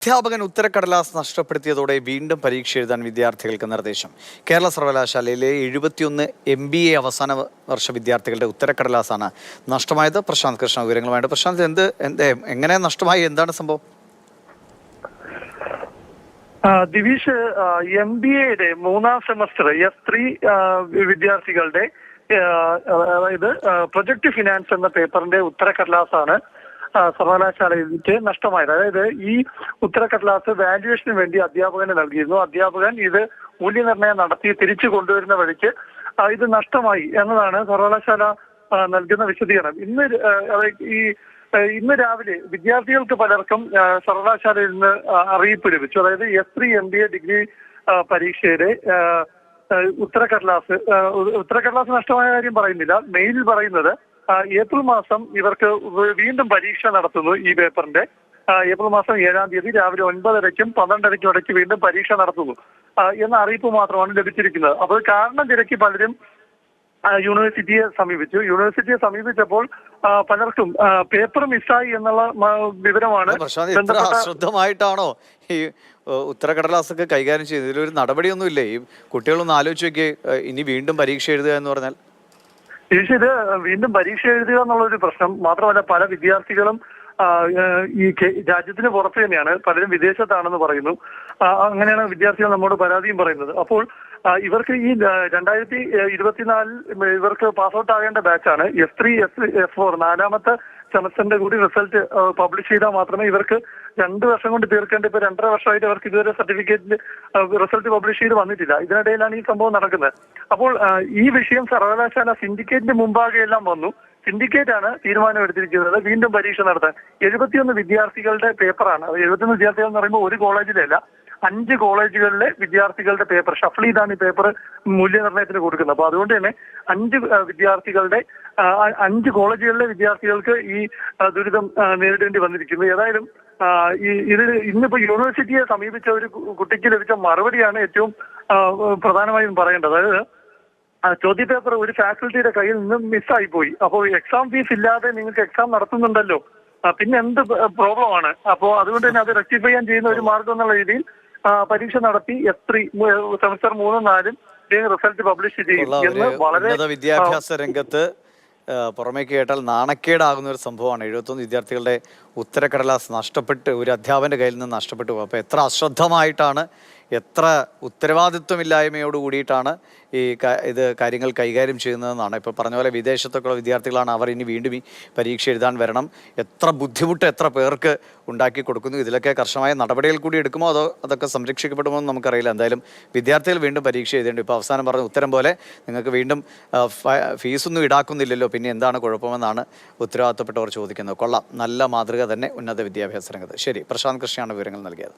അധ്യാപകൻ ഉത്തരക്കടലാസ് നഷ്ടപ്പെടുത്തിയതോടെ വീണ്ടും പരീക്ഷ എഴുതാൻ വിദ്യാർത്ഥികൾക്ക് നിർദ്ദേശം. കേരള സർവകലാശാലയിലെ 71 MBA അവസാന വർഷ വിദ്യാർത്ഥികളുടെ ഉത്തരക്കടലാസാണ് നഷ്ടമായത്. പ്രശാന്ത് കൃഷ്ണ വിവരങ്ങളുമായിട്ട്. പ്രശാന്ത്, എങ്ങനെ നഷ്ടമായി, എന്താണ് സംഭവം? ദിവിഷ്, MBAയുടെ 3ാം സെമസ്റ്റർ S3 വിദ്യാർത്ഥികളുടെ അതായത് പ്രൊജക്ട് ഫിനാൻസ് എന്ന പേപ്പറിന്റെ ഉത്തരക്കടലാസാണ് സർവകലാശാലയിലേക്ക് നഷ്ടമായത്. അതായത് ഈ ഉത്തരക്കടലാസ് വാല്യുവേഷന് വേണ്ടി അധ്യാപകന് നൽകിയിരുന്നു. അധ്യാപകൻ ഇത് മൂല്യനിർണ്ണയം നടത്തി തിരിച്ചു കൊണ്ടുവരുന്ന വഴിക്ക് ഇത് നഷ്ടമായി എന്നതാണ് സർവകലാശാല നൽകുന്ന വിശദീകരണം. ഇന്ന് രാവിലെ വിദ്യാർത്ഥികൾക്ക് പലർക്കും സർവകലാശാലയിൽ നിന്ന് അറിയിപ്പ് ലഭിച്ചു. അതായത് S3 MBA ഡിഗ്രി പരീക്ഷയുടെ ഉത്തരക്കടലാസ് നഷ്ടമായ കാര്യം പറയുന്നില്ല. മെയിലിൽ പറയുന്നത് ഏപ്രിൽ മാസം ഇവർക്ക് വീണ്ടും പരീക്ഷ നടത്തുന്നു. ഈ പേപ്പറിന്റെ ഏപ്രിൽ മാസം 7-ാം തീയതി രാവിലെ 9:30-ക്കും 12:30-ക്കും ഇടയ്ക്ക് വീണ്ടും പരീക്ഷ നടത്തുന്നു എന്ന അറിയിപ്പ് മാത്രമാണ് ലഭിച്ചിരിക്കുന്നത്. അപ്പോൾ കാരണം തിരക്കി പലരും യൂണിവേഴ്സിറ്റിയെ സമീപിച്ചപ്പോൾ പലർക്കും പേപ്പർ മിസ്സായി എന്നുള്ള വിവരമാണ്. ശ്രദ്ധമായിട്ടാണോ ഈ ഉത്തരക്കടലാസൊക്കെ കൈകാര്യം ചെയ്യുന്നത്? ഇതിലൊരു നടപടിയൊന്നുമില്ലേ? ഈ കുട്ടികളൊന്ന് ആലോചിച്ച് നോക്കി, ഇനി വീണ്ടും പരീക്ഷ എഴുതുക എന്ന് പറഞ്ഞാൽ. ഇത് വീണ്ടും പരീക്ഷ എഴുതുക എന്നുള്ളൊരു പ്രശ്നം മാത്രമല്ല, പല വിദ്യാർത്ഥികളും ഈ രാജ്യത്തിന് പുറത്ത് തന്നെയാണ്, പലരും വിദേശത്താണെന്ന് പറയുന്നു. അങ്ങനെയാണ് വിദ്യാർത്ഥികൾ നമ്മോട് പരാതിയും പറയുന്നത്. അപ്പോൾ ഇവർക്ക് ഈ 2024 ഇവർക്ക് പാസ് ഔട്ട് ആകേണ്ട ബാച്ചാണ്. S3 S4 4ാമത്തെ സെമസ്റ്ററിന്റെ കൂടി റിസൾട്ട് പബ്ലിഷ് ചെയ്താൽ മാത്രമേ ഇവർക്ക് 2 വർഷം കൊണ്ട് തീർക്കേണ്ട. ഇപ്പൊ 2.5 വർഷമായിട്ട് അവർക്ക് ഇതുവരെ സർട്ടിഫിക്കറ്റിന്റെ റിസൾട്ട് പബ്ലിഷ് ചെയ്ത് വന്നിട്ടില്ല. ഇതിനിടയിലാണ് ഈ സംഭവം നടക്കുന്നത്. അപ്പോൾ ഈ വിഷയം സർവകലാശാല സിൻഡിക്കേറ്റിന്റെ മുമ്പാകെ എല്ലാം വന്നു. സിൻഡിക്കേറ്റ് ആണ് തീരുമാനം എടുത്തിരിക്കുന്നത് വീണ്ടും പരീക്ഷ നടത്താൻ. 71 വിദ്യാർത്ഥികളുടെ പേപ്പറാണ്. 71 വിദ്യാർത്ഥികൾ എന്ന് പറയുമ്പോൾ ഒരു കോളേജിലല്ല, 5 കോളേജുകളിലെ വിദ്യാർത്ഥികളുടെ പേപ്പർ ഷഫിൾ ചെയ്താണ് ഈ പേപ്പർ മൂല്യനിർണ്ണയത്തിന് കൊടുക്കുന്നത്. അപ്പൊ അതുകൊണ്ട് തന്നെ 5 കോളേജുകളിലെ വിദ്യാർത്ഥികൾക്ക് ഈ ദുരിതം നേരിടേണ്ടി വന്നിരിക്കുന്നു. ഏതായാലും ഇന്നിപ്പോ യൂണിവേഴ്സിറ്റിയെ സമീപിച്ച ഒരു കുട്ടിക്ക് ലഭിച്ച മറുപടിയാണ് ഏറ്റവും പ്രധാനമായും പറയേണ്ടത്. അതായത് ചോദ്യപേപ്പർ ഒരു ഫാക്കൽറ്റിയുടെ കയ്യിൽ നിന്ന് മിസ്സായി പോയി. അപ്പോൾ എക്സാം ഫീസ് ഇല്ലാതെ നിങ്ങൾക്ക് എക്സാം നടത്തുന്നുണ്ടല്ലോ, പിന്നെ എന്ത് പ്രോബ്ലമാണ്? അപ്പോൾ അതുകൊണ്ട് തന്നെ അത് റെക്ടിഫൈ ചെയ്യാൻ ചെയ്യുന്ന ഒരു മാർഗം എന്നുള്ള രീതിയിൽ പരീക്ഷ നടത്തി S3 സെമസ്റ്റർ 3ഉം 4ഉം റിസൾട്ട് പബ്ലിഷ് ചെയ്യും എന്ന് വളരെ വിദ്യാഭ്യാസ രംഗത്ത് പുറമേക്ക് കേട്ടാൽ നാണക്കേടാകുന്ന ഒരു സംഭവമാണ്. 71 വിദ്യാർത്ഥികളുടെ ഉത്തരക്കടലാസ് നഷ്ടപ്പെട്ട് ഒരു അധ്യാപകന്റെ കയ്യിൽ നിന്ന് നഷ്ടപ്പെട്ടു പോകും. അപ്പോൾ എത്ര അശ്രദ്ധമായിട്ടാണ്, എത്ര ഉത്തരവാദിത്വമില്ലായ്മയോട് കൂടിയിട്ടാണ് ഇത് കാര്യങ്ങൾ കൈകാര്യം ചെയ്യുന്നതെന്നാണ്. ഇപ്പോൾ പറഞ്ഞ പോലെ വിദേശത്തൊക്കെയുള്ള വിദ്യാർത്ഥികളാണ്. അവർ ഇനി വീണ്ടും ഈ പരീക്ഷ എഴുതാൻ വരണം. എത്ര ബുദ്ധിമുട്ട് എത്ര പേർക്ക് ഉണ്ടാക്കി കൊടുക്കുന്നു. ഇതിലൊക്കെ കർശനമായ നടപടികൾ കൂടി എടുക്കുമോ അതോ അതൊക്കെ സംരക്ഷിക്കപ്പെടുമോ എന്ന് നമുക്കറിയില്ല. എന്തായാലും വിദ്യാർത്ഥികൾ വീണ്ടും പരീക്ഷ എഴുതേണ്ടി. ഇപ്പോൾ അവസാനം പറഞ്ഞ ഉത്തരം പോലെ നിങ്ങൾക്ക് വീണ്ടും ഫീസൊന്നും ഈടാക്കുന്നില്ലല്ലോ, പിന്നെ എന്താണ് കുഴപ്പമെന്നാണ് ഉത്തരവാദിത്തപ്പെട്ടവർ ചോദിക്കുന്നത്. കൊള്ളാം, നല്ല മാതൃക തന്നെ ഉന്നത വിദ്യാഭ്യാസ രംഗത്ത്. ശരി, പ്രശാന്ത് കൃഷ്ണയാണ് വിവരങ്ങൾ നൽകിയത്.